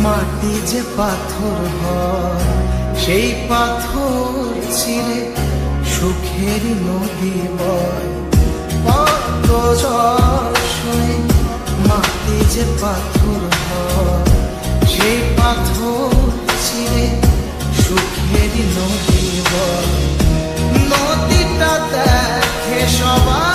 মাটি যে পাথর হয়, সেই পাথর ছিঁড়ে সুখের নদী বয়। কত ঝড় সয়ে মাটি যে পাথর হয়, সেই পাথর ছিঁড়ে সুখের নদী বয়। নদীটা দেখে সবাই,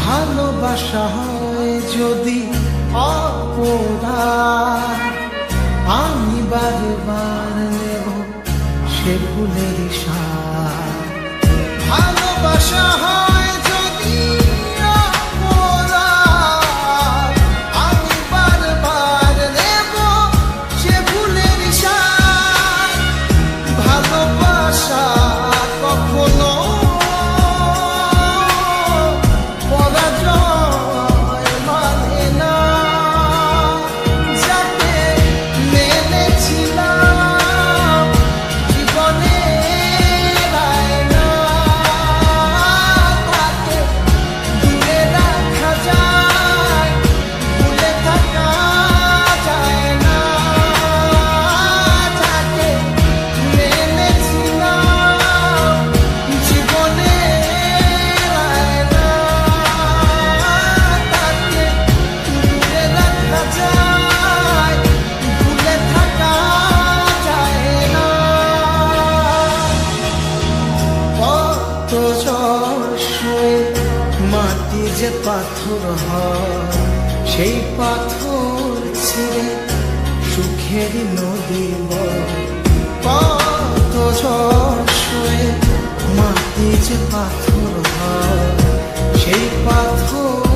ভালোবাসা হয় যদি অপরাধ, আমি বারবার নেব সে ভুলের স্বাদ। ভালোবাসা হয় যদি অপরাধ, আমি বারবার নেব সে ভুলের স্বাদ। ভালোবাসা কখনো মাটি যে পাথর হয়, সেই পাথর ছিঁড়ে সুখের নদী বয়। কত ঝড় সয়ে মাটি যে পাথর হয়, সেই পাথর